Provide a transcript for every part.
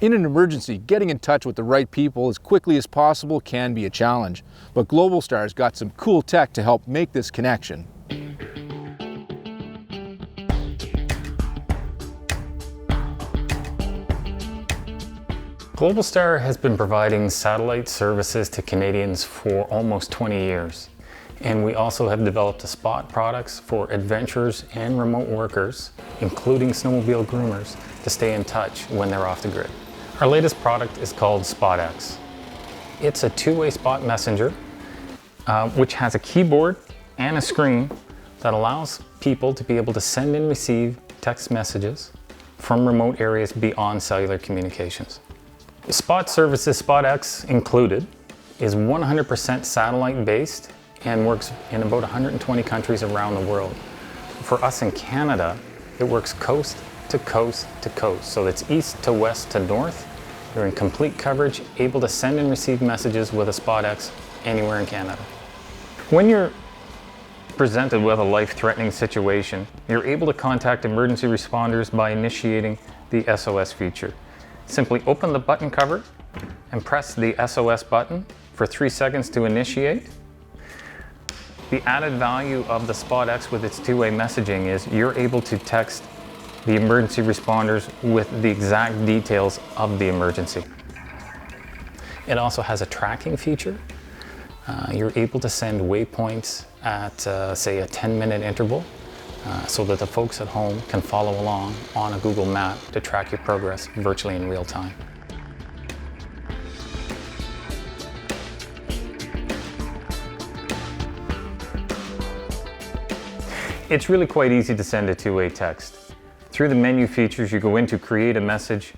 In an emergency, getting in touch with the right people as quickly as possible can be a challenge, but Globalstar's got some cool tech to help make this connection. Globalstar has been providing satellite services to Canadians for almost 20 years. And we also have developed a spot products for adventurers and remote workers, including snowmobile groomers, to stay in touch when they're off the grid. Our latest product is called SpotX. It's a two-way spot messenger, which has a keyboard and a screen that allows people to be able to send and receive text messages from remote areas beyond cellular communications. Spot services, SpotX included, is 100% satellite-based and works in about 120 countries around the world. For us in Canada, it works coast to coast to coast. So it's east to west to north. You're in complete coverage, able to send and receive messages with a SpotX anywhere in Canada. When you're presented with a life-threatening situation, you're able to contact emergency responders by initiating the SOS feature. Simply open the button cover and press the SOS button for 3 seconds to initiate. The added value of the SpotX with its two-way messaging is you're able to text the emergency responders with the exact details of the emergency. It also has a tracking feature. You're able to send waypoints at, say, a 10-minute interval so that the folks at home can follow along on a Google map to track your progress virtually in real time. It's really quite easy to send a two-way text. Through the menu features, you go into create a message.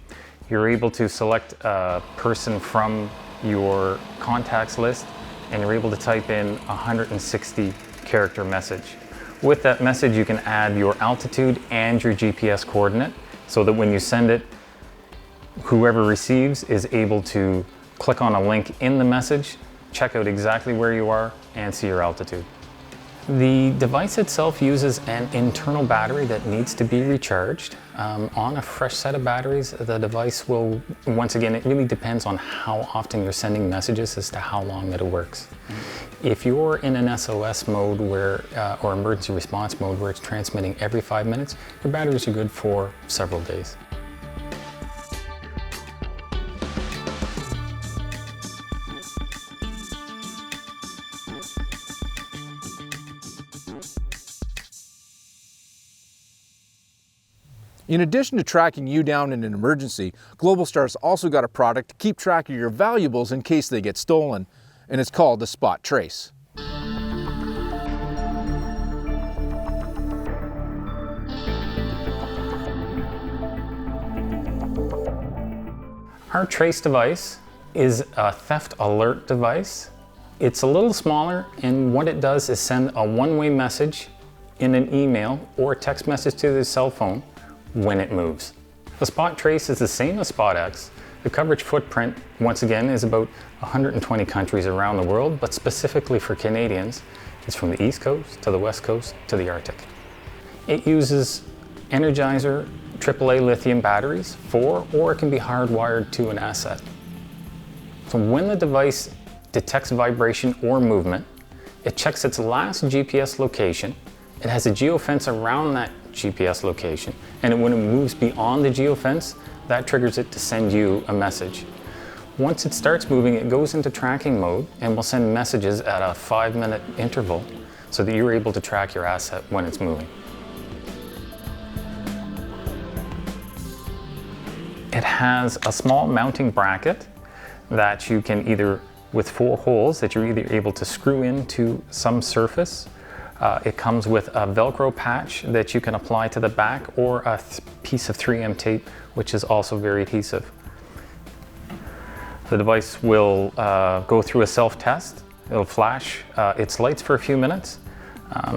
You're able to select a person from your contacts list, and you're able to type in a 160 character message. With that message, you can add your altitude and your GPS coordinate so that when you send it, whoever receives is able to click on a link in the message, check out exactly where you are, and see your altitude. The device itself uses an internal battery that needs to be recharged. On a fresh set of batteries, the device will, once again, it really depends on how often you're sending messages as to how long that it works. If you're in an SOS mode where, or emergency response mode where it's transmitting every 5 minutes, your batteries are good for several days. In addition to tracking you down in an emergency, Globalstar's also got a product to keep track of your valuables in case they get stolen, and it's called the Spot Trace. Our Trace device is a theft alert device. It's a little smaller, and what it does is send a one-way message in an email or a text message to the cell phone when it moves. The Spot Trace is the same as SpotX. The coverage footprint, once again, is about 120 countries around the world, but specifically for Canadians, it's from the East Coast to the West Coast to the Arctic. It uses Energizer AAA lithium batteries or it can be hardwired to an asset. So when the device detects vibration or movement, it checks its last GPS location. It has a geofence around that GPS location, and when it moves beyond the geofence, that triggers it to send you a message. Once it starts moving, it goes into tracking mode and will send messages at a 5-minute interval so that you're able to track your asset when it's moving. It has a small mounting bracket that you can either, with 4 holes, that you're either able to screw into some surface. It comes with a Velcro patch that you can apply to the back, or a piece of 3M tape, which is also very adhesive. The device will go through a self-test. It'll flash its lights for a few minutes,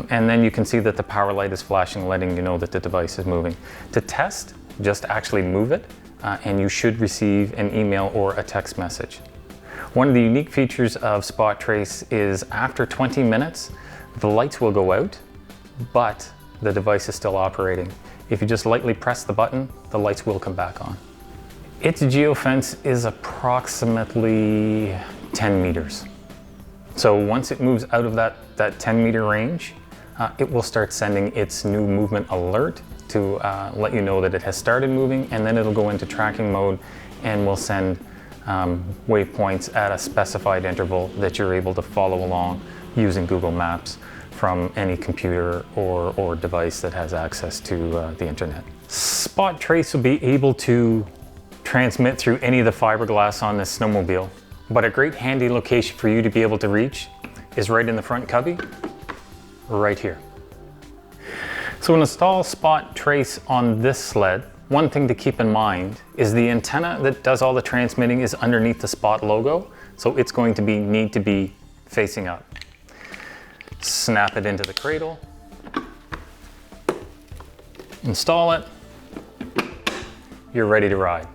and then you can see that the power light is flashing, letting you know that the device is moving. To test, just actually move it, and you should receive an email or a text message. One of the unique features of Spot Trace is after 20 minutes, the lights will go out, but the device is still operating. If you just lightly press the button, the lights will come back on. Its geofence is approximately 10 meters. So once it moves out of that 10-meter range, it will start sending its new movement alert to let you know that it has started moving, and then it'll go into tracking mode and will send waypoints at a specified interval that you're able to follow along using Google Maps from any computer or device that has access to the internet. Spot Trace will be able to transmit through any of the fiberglass on this snowmobile, but a great handy location for you to be able to reach is right in the front cubby, right here. So to install Spot Trace on this sled, one thing to keep in mind is the antenna that does all the transmitting is underneath the Spot logo, so it's going to need to be facing up. Snap it into the cradle, install it, you're ready to ride.